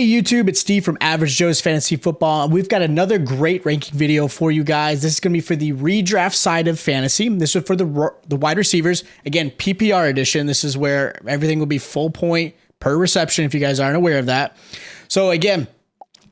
Hey YouTube, it's Steve from Average Joe's Fantasy Football, and we've got another great ranking video for you guys. This is going to be for the redraft side of fantasy. This is for the wide receivers. Again, PPR edition. This is where everything will be full point per reception if you guys aren't aware of that. So again,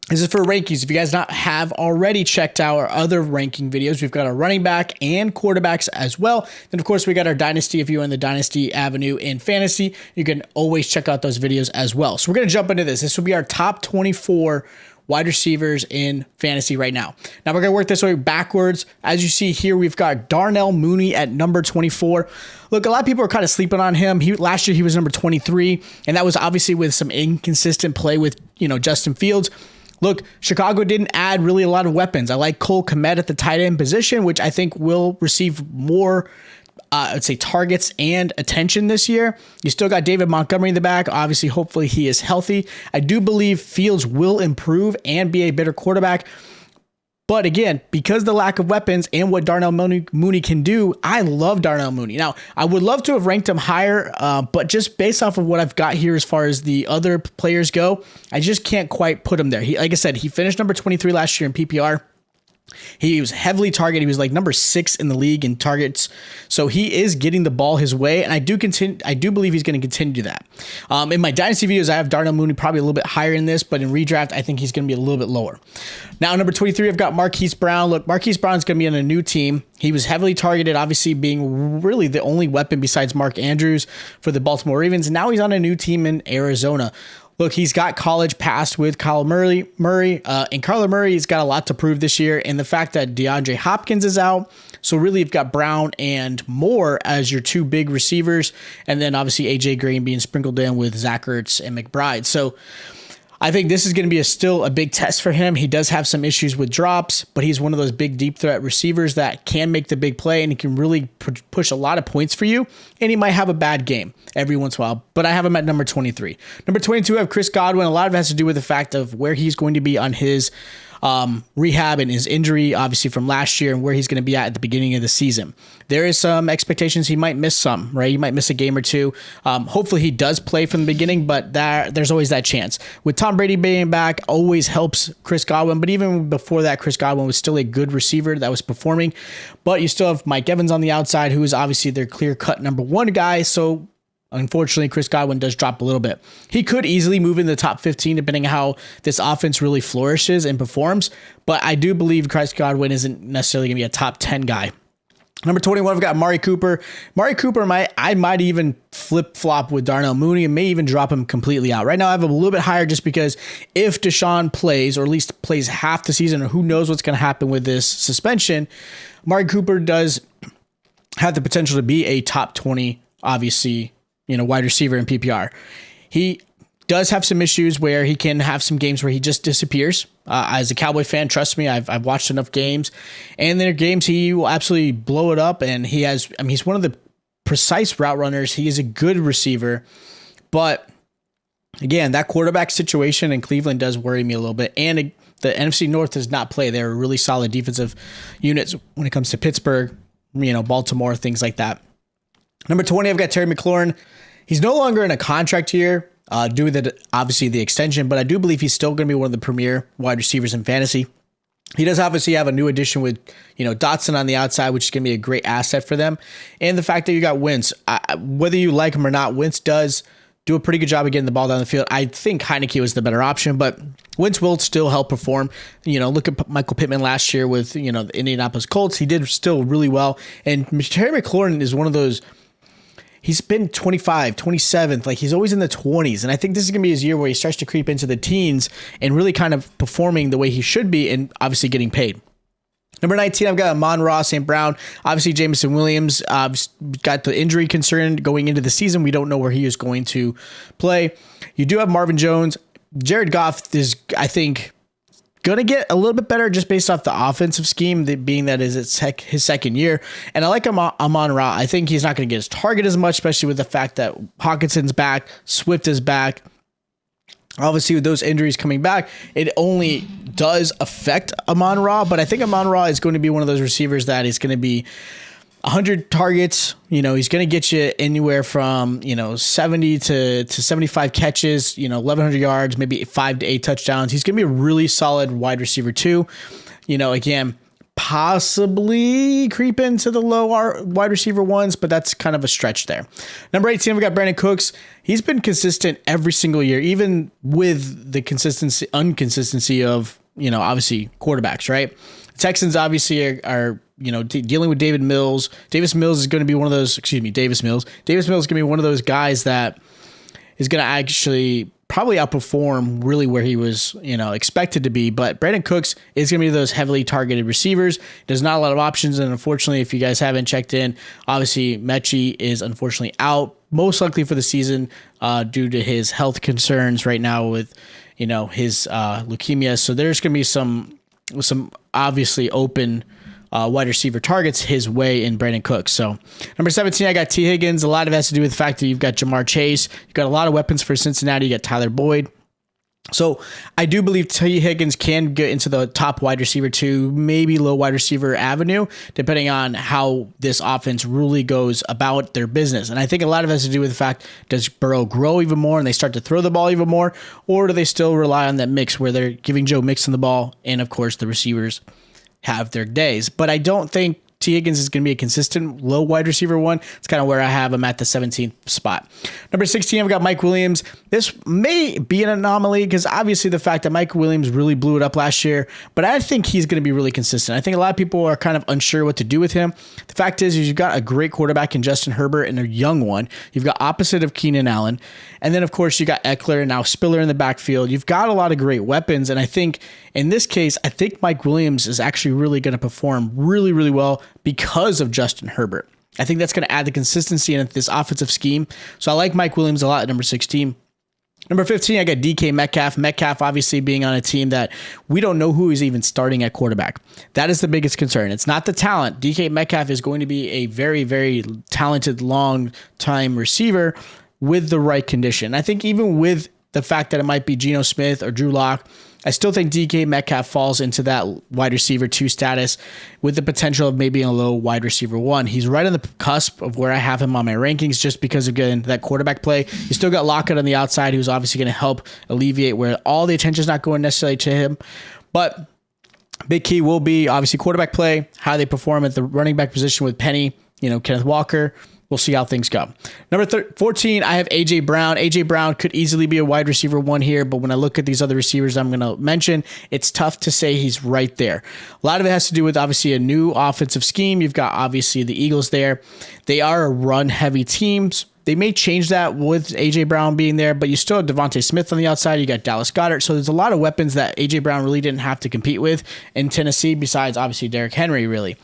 this is for rankings. If you guys have already checked out our other ranking videos, we've got our running back and quarterbacks as well. Then, of course, we got our dynasty. If you're in the dynasty avenue in fantasy, you can always check out those videos as well. So we're going to jump into this. This will be our top 24 wide receivers in fantasy right now. Now, we're going to work this way backwards. As you see here, we've got Darnell Mooney at number 24. Look, a lot of people are kind of sleeping on him. Last year, he was number 23, and that was obviously with some inconsistent play with, Justin Fields. Look, Chicago didn't add really a lot of weapons. I like Cole Kmet at the tight end position, which I think will receive more, I'd say, targets and attention this year. You still got David Montgomery in the back. Obviously, hopefully he is healthy. I do believe Fields will improve and be a better quarterback. But again, because of the lack of weapons and what Darnell Mooney can do, I love Darnell Mooney. Now, I would love to have ranked him higher, but just based off of what I've got here as far as the other players go, I just can't quite put him there. Like I said, he finished number 23 last year in PPR. He was heavily targeted. He was like number 6 in the league in targets. So he is getting the ball his way, and I do believe he's going to continue to do that. In my dynasty videos, I have Darnell Mooney probably a little bit higher in this, but in redraft, I think he's going to be a little bit lower. Now, number 23, I've got Marquise Brown. Look, Marquise Brown's going to be on a new team. He was heavily targeted, obviously being really the only weapon besides Mark Andrews for the Baltimore Ravens. And now he's on a new team in Arizona. Look, he's got college passed with Kyler Murray, and Kyler Murray has got a lot to prove this year. And the fact that DeAndre Hopkins is out, so really you've got Brown and Moore as your two big receivers, and then obviously AJ Green being sprinkled in with Zach Ertz and McBride. So I think this is going to be still a big test for him. He does have some issues with drops, but he's one of those big deep threat receivers that can make the big play, and he can really push a lot of points for you. And he might have a bad game every once in a while, but I have him at number 23. Number 22, I have Chris Godwin. A lot of it has to do with the fact of where he's going to be on his rehab and his injury, obviously from last year, and where he's going to be at the beginning of the season. There is some expectations he might miss some, right? He might miss a game or two. Hopefully he does play from the beginning, but there's always that chance. With Tom Brady being back, always helps Chris Godwin, but even before that, Chris Godwin was still a good receiver that was performing. But you still have Mike Evans on the outside, who is obviously their clear-cut number one guy, so unfortunately, Chris Godwin does drop a little bit. He could easily move in the top 15 depending on how this offense really flourishes and performs, but I do believe Chris Godwin isn't necessarily going to be a top 10 guy. Number 21, we've got Amari Cooper. Amari Cooper, I might even flip-flop with Darnell Mooney and may even drop him completely out. Right now, I have him a little bit higher just because if Deshaun plays, or at least plays half the season, or who knows what's going to happen with this suspension, Amari Cooper does have the potential to be a top 20, obviously, wide receiver in PPR. He does have some issues where he can have some games where he just disappears. As a Cowboy fan, trust me, I've watched enough games, and there are games he will absolutely blow it up. And he's one of the precise route runners. He is a good receiver, but again, that quarterback situation in Cleveland does worry me a little bit. And the NFC North does not play. They're a really solid defensive units when it comes to Pittsburgh, Baltimore, things like that. Number 20, I've got Terry McLaurin. He's no longer in a contract here due to obviously the extension, but I do believe he's still going to be one of the premier wide receivers in fantasy. He does obviously have a new addition with, Dotson on the outside, which is going to be a great asset for them. And the fact that you got Wentz, whether you like him or not, Wentz does do a pretty good job of getting the ball down the field. I think Heineke was the better option, but Wentz will still help perform. Look at Michael Pittman last year with, the Indianapolis Colts. He did still really well. And Terry McLaurin is one of those. He's been 25, 27th. Like, he's always in the 20s. And I think this is going to be his year where he starts to creep into the teens and really kind of performing the way he should be and obviously getting paid. Number 19, I've got Amon-Ra St. Brown. Obviously, Jameson Williams got the injury concern going into the season. We don't know where he is going to play. You do have Marvin Jones. Jared Goff is, I think, going to get a little bit better just based off the offensive scheme, being that is his second year. And I like Amon-Ra. I think he's not going to get his target as much, especially with the fact that Hawkinson's back, Swift is back. Obviously, with those injuries coming back, it only does affect Amon-Ra, but I think Amon-Ra is going to be one of those receivers that is going to be 100 targets, he's going to get you anywhere from, 70 to 75 catches, 1,100 yards, maybe 5 to 8 touchdowns. He's going to be a really solid wide receiver too. Again, possibly creep into the low wide receiver ones, but that's kind of a stretch there. Number 18, we got Brandin Cooks. He's been consistent every single year, even with the inconsistency of, obviously quarterbacks, right? Texans obviously are dealing with Davis Mills. Davis Mills is going to be one of those guys that is going to actually probably outperform really where he was, expected to be. But Brandin Cooks is going to be those heavily targeted receivers. There's not a lot of options. And unfortunately, if you guys haven't checked in, obviously Mechie is unfortunately out most likely for the season due to his health concerns right now with, his leukemia. So there's going to be some obviously open wide receiver targets his way in Brandin Cooks. So number 17, I got T. Higgins. A lot of it has to do with the fact that you've got Jamar Chase. You've got a lot of weapons for Cincinnati. You got Tyler Boyd. So I do believe T. Higgins can get into the top wide receiver 2, maybe low wide receiver avenue, depending on how this offense really goes about their business. And I think a lot of it has to do with the fact, does Burrow grow even more and they start to throw the ball even more, or do they still rely on that mix where they're giving Joe Mixon the ball and, of course, the receivers have their days? But I don't think T. Higgins is going to be a consistent low wide receiver 1. It's kind of where I have him at the 17th spot. Number 16, I've got Mike Williams. This may be an anomaly because obviously the fact that Mike Williams really blew it up last year, but I think he's going to be really consistent. I think a lot of people are kind of unsure what to do with him. The fact is you've got a great quarterback in Justin Herbert and a young one. You've got opposite of Keenan Allen. And then, of course, you got Eckler and now Spiller in the backfield. You've got a lot of great weapons. And I think in this case, I think Mike Williams is actually really going to perform really, really well because of Justin Herbert. I think that's going to add the consistency in this offensive scheme. So I like Mike Williams a lot at number 16. Number 15, I got DK Metcalf. Metcalf obviously being on a team that we don't know who is even starting at quarterback. That is the biggest concern. It's not the talent. DK Metcalf is going to be a very, very talented long-time receiver with the right condition. I think even with the fact that it might be Geno Smith or Drew Lock, I still think DK Metcalf falls into that wide receiver 2 status with the potential of maybe a low wide receiver 1. He's right on the cusp of where I have him on my rankings just because of getting that quarterback play. You still got Lockett on the outside, who's obviously going to help alleviate where all the attention is not going necessarily to him. But big key will be obviously quarterback play, how they perform at the running back position with Penny, Kenneth Walker. We'll see how things go. Number 14, I have A.J. Brown. A.J. Brown could easily be a wide receiver 1 here, but when I look at these other receivers I'm going to mention, it's tough to say he's right there. A lot of it has to do with obviously a new offensive scheme. You've got obviously the Eagles there. They are a run-heavy team. They may change that with A.J. Brown being there, but you still have Devontae Smith on the outside. You got Dallas Goedert. So there's a lot of weapons that A.J. Brown really didn't have to compete with in Tennessee besides obviously Derrick Henry, really.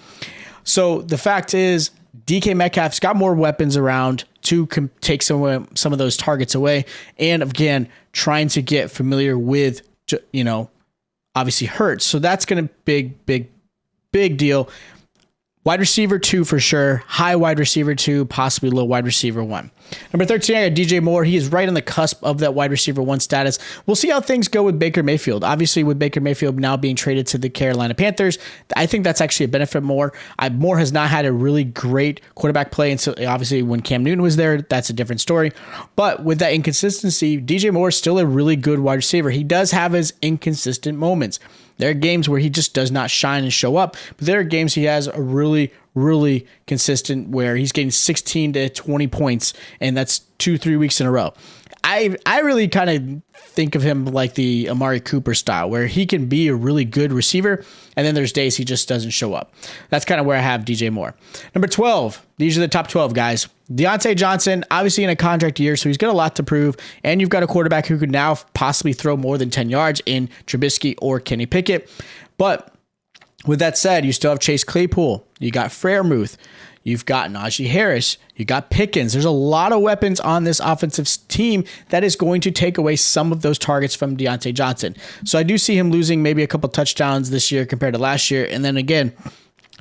So the fact is, DK Metcalf's got more weapons around to take some of those targets away. And again, trying to get familiar with, obviously Hurts. So that's going to big deal. Wide receiver 2 for sure. High wide receiver 2, possibly low wide receiver 1. Number 13, I got DJ Moore. He is right on the cusp of that wide receiver 1 status. We'll see how things go with Baker Mayfield. Obviously, with Baker Mayfield now being traded to the Carolina Panthers, I think that's actually a benefit Moore. Moore has not had a really great quarterback play, and so obviously when Cam Newton was there, that's a different story. But with that inconsistency, DJ Moore is still a really good wide receiver. He does have his inconsistent moments. There are games where he just does not shine and show up, but there are games he has a really, really consistent where he's getting 16 to 20 points, and that's 2-3 weeks in a row. I really kind of think of him like the Amari Cooper style, where he can be a really good receiver, and then there's days he just doesn't show up. That's kind of where I have DJ Moore. Number 12, these are the top 12 guys. Diontae Johnson, obviously in a contract year, so he's got a lot to prove, and you've got a quarterback who could now possibly throw more than 10 yards in Trubisky or Kenny Pickett. But with that said, you still have Chase Claypool. You got Freiermuth. You've got Najee Harris. You got Pickens. There's a lot of weapons on this offensive team that is going to take away some of those targets from Diontae Johnson. So I do see him losing maybe a couple touchdowns this year compared to last year. And then again,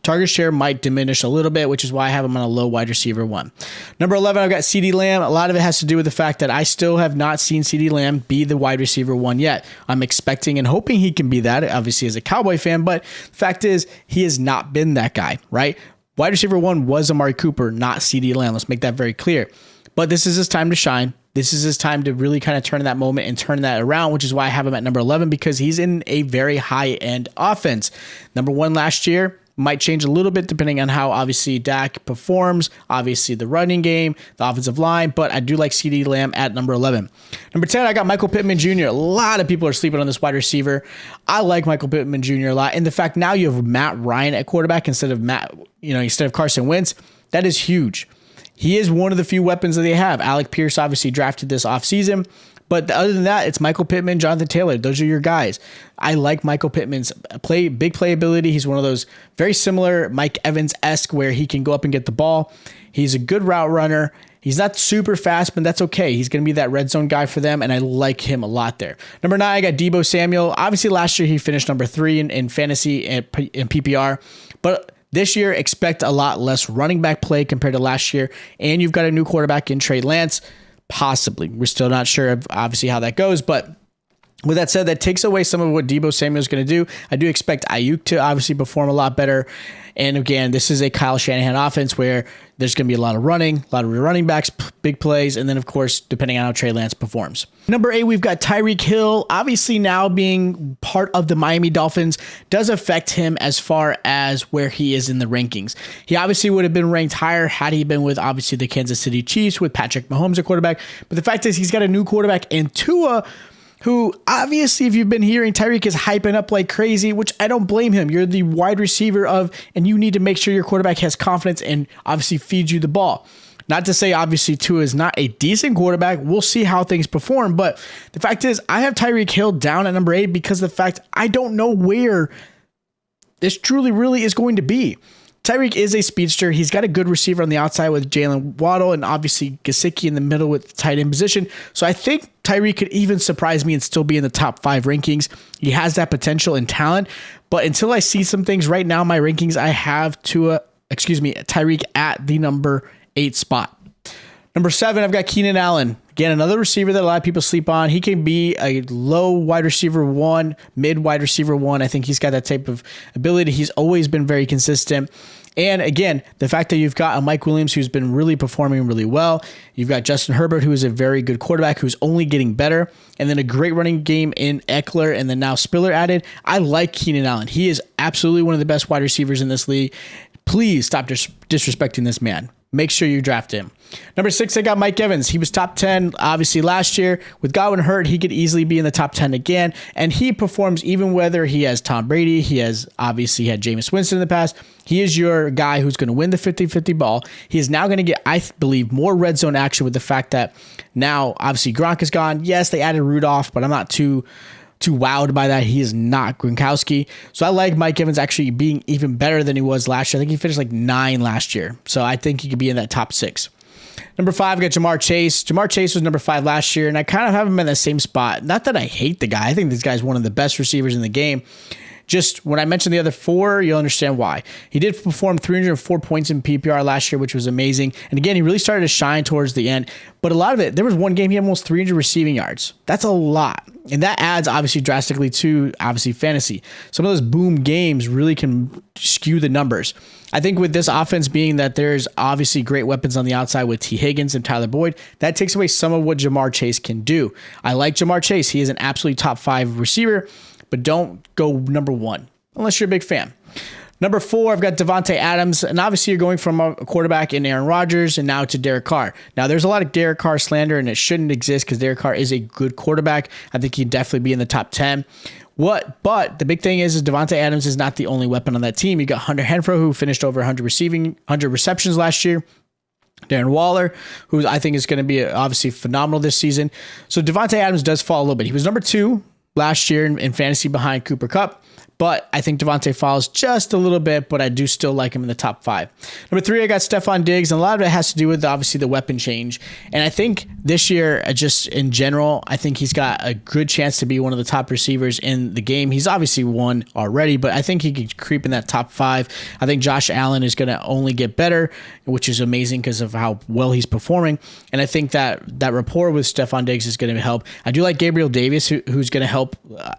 target share might diminish a little bit, which is why I have him on a low wide receiver 1. Number 11, I've got Ceedee Lamb. A lot of it has to do with the fact that I still have not seen Ceedee Lamb be the wide receiver 1 yet. I'm expecting and hoping he can be that, obviously as a Cowboy fan, but the fact is he has not been that guy, right? Wide receiver 1 was Amari Cooper, not Ceedee Lamb. Let's make that very clear. But this is his time to shine. This is his time to really kind of turn that moment and turn that around, which is why I have him at number 11, because he's in a very high-end offense. Number 1 last year, might change a little bit depending on how obviously Dak performs, obviously the running game, the offensive line, but I do like Ceedee Lamb at number 11. Number 10, I got Michael Pittman Jr. A lot of people are sleeping on this wide receiver. I like Michael Pittman Jr. a lot. And the fact now you have Matt Ryan at quarterback instead of Carson Wentz, that is huge. He is one of the few weapons that they have. Alec Pierce obviously drafted this offseason. But other than that, it's Michael Pittman, Jonathan Taylor. Those are your guys. I like Michael Pittman's big playability. He's one of those very similar Mike Evans-esque where he can go up and get the ball. He's a good route runner. He's not super fast, but that's okay. He's going to be that red zone guy for them, and I like him a lot there. Number 9, I got Deebo Samuel. Obviously, last year he finished number 3 in fantasy and in PPR, but this year expect a lot less running back play compared to last year, and you've got a new quarterback in Trey Lance. Possibly. We're still not sure of obviously how that goes, but with that said, that takes away some of what Deebo Samuel is going to do. I do expect Ayuk to obviously perform a lot better. And again, this is a Kyle Shanahan offense where there's going to be a lot of running, a lot of running backs, big plays, and then, of course, depending on how Trey Lance performs. Number 8, we've got Tyreek Hill. Obviously, now being part of the Miami Dolphins does affect him as far as where he is in the rankings. He obviously would have been ranked higher had he been with, obviously, the Kansas City Chiefs with Patrick Mahomes at quarterback. But the fact is he's got a new quarterback in Tua, who obviously, if you've been hearing, Tyreek is hyping up like crazy, which I don't blame him. You're the wide receiver and you need to make sure your quarterback has confidence and obviously feeds you the ball. Not to say, obviously, Tua is not a decent quarterback. We'll see how things perform. But the fact is, I have Tyreek Hill down at number 8 because of the fact I don't know where this truly really is going to be. Tyreek is a speedster. He's got a good receiver on the outside with Jalen Waddle and obviously Gesicki in the middle with the tight end position. So I think Tyreek could even surprise me and still be in the top 5 rankings. He has that potential and talent. But until I see some things right now, my rankings, I have Tyreek at the number 8 spot. Number 7, I've got Keenan Allen. Again, another receiver that a lot of people sleep on. He can be a low wide receiver 1, mid wide receiver 1. I think he's got that type of ability. He's always been very consistent. And again, the fact that you've got a Mike Williams who's been really performing really well. You've got Justin Herbert, who is a very good quarterback who's only getting better. And then a great running game in Eckler and then now Spiller added. I like Keenan Allen. He is absolutely one of the best wide receivers in this league. Please stop disrespecting this man. Make sure you draft him. Number 6, I got Mike Evans. He was top 10, obviously, last year. With Godwin hurt, he could easily be in the top 10 again. And he performs even whether he has Tom Brady. He has obviously had Jameis Winston in the past. He is your guy who's going to win the 50-50 ball. He is now going to get, I believe, more red zone action with the fact that now, obviously, Gronk is gone. Yes, they added Rudolph, but I'm not too wowed by that. He is not Gronkowski. So I like Mike Evans actually being even better than he was last year. I think he finished like 9 last year. So I think he could be in that top 6. Number 5, I got Jamar Chase. Jamar Chase was number 5 last year, and I kind of have him in the same spot. Not that I hate the guy. I think this guy's one of the best receivers in the game. Just when I mentioned the other 4, you'll understand why. He did perform 304 points in PPR last year, which was amazing. And again, he really started to shine towards the end. But a lot of it, there was one game he had almost 300 receiving yards. That's a lot. And that adds obviously drastically to obviously fantasy. Some of those boom games really can skew the numbers. I think with this offense being that there's obviously great weapons on the outside with T. Higgins and Tyler Boyd, that takes away some of what Jamar Chase can do. I like Jamar Chase. He is an absolutely top 5 receiver, but don't go number 1 unless you're a big fan. Number 4, I've got Davante Adams, and obviously you're going from a quarterback in Aaron Rodgers and now to Derek Carr. Now, there's a lot of Derek Carr slander, and it shouldn't exist because Derek Carr is a good quarterback. I think he'd definitely be in the top 10. But the big thing is Davante Adams is not the only weapon on that team. You got Hunter Henfro, who finished over 100 receptions last year. Darren Waller, who I think is going to be obviously phenomenal this season. So Davante Adams does fall a little bit. He was number 2 last year in fantasy behind Cooper Kupp. But I think Davante falls just a little bit, but I do still like him in the top 5. Number 3, I got Stefon Diggs, and a lot of it has to do with obviously the weapon change. And I think this year, just in general, I think he's got a good chance to be one of the top receivers in the game. He's obviously won already, but I think he could creep in that top 5. I think Josh Allen is going to only get better, which is amazing because of how well he's performing. And I think that rapport with Stefon Diggs is going to help. I do like Gabriel Davis, who's going to help,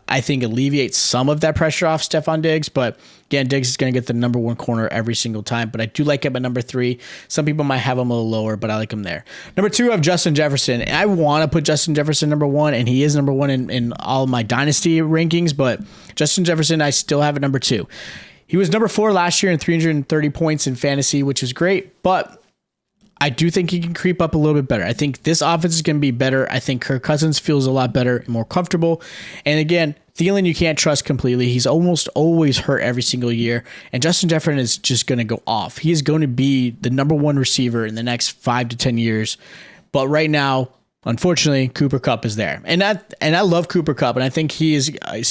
I think, alleviate some of that pressure pressure off Stefon Diggs, but again, Diggs is going to get the number 1 corner every single time, but I do like him at number 3. Some people might have him a little lower, but I like him there. Number 2, I have Justin Jefferson. I want to put Justin Jefferson number 1, and he is number 1 in all my dynasty rankings, but Justin Jefferson, I still have at number 2. He was number 4 last year in 330 points in fantasy, which is great, but I do think he can creep up a little bit better. I think this offense is going to be better. I think Kirk Cousins feels a lot better and more comfortable. And again, Thielen you can't trust completely. He's almost always hurt every single year. And Justin Jefferson is just going to go off. He is going to be the number 1 receiver in the next 5 to 10 years. But right now, unfortunately, Cooper Kupp is there. And I love Cooper Kupp. And I think he is,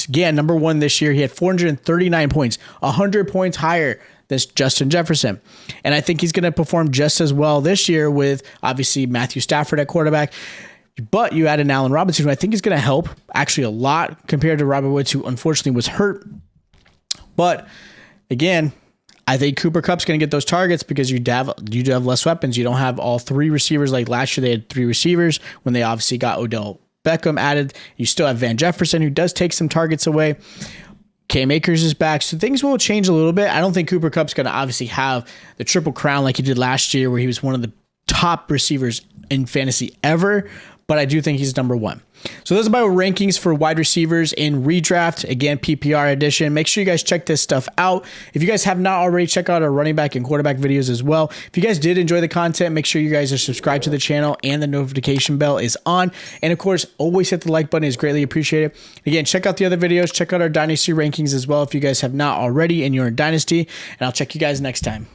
again, number 1 this year. He had 439 points, 100 points higher than Justin Jefferson. And I think he's going to perform just as well this year with, obviously, Matthew Stafford at quarterback. But you add an Allen Robinson, who I think is going to help actually a lot compared to Robert Woods, who unfortunately was hurt. But again, I think Cooper Kupp's going to get those targets because you do have less weapons. You don't have all 3 receivers like last year. They had 3 receivers when they obviously got Odell Beckham added. You still have Van Jefferson, who does take some targets away. Cam Akers is back, so things will change a little bit. I don't think Cooper Kupp's going to obviously have the triple crown like he did last year, where he was one of the top receivers in fantasy ever, but I do think he's number 1. So those are my rankings for wide receivers in redraft. Again, PPR edition. Make sure you guys check this stuff out. If you guys have not already, check out our running back and quarterback videos as well. If you guys did enjoy the content, make sure you guys are subscribed to the channel and the notification bell is on. And of course, always hit the like button. It's greatly appreciated. Again, check out the other videos. Check out our Dynasty rankings as well if you guys have not already and you're in Dynasty. And I'll check you guys next time.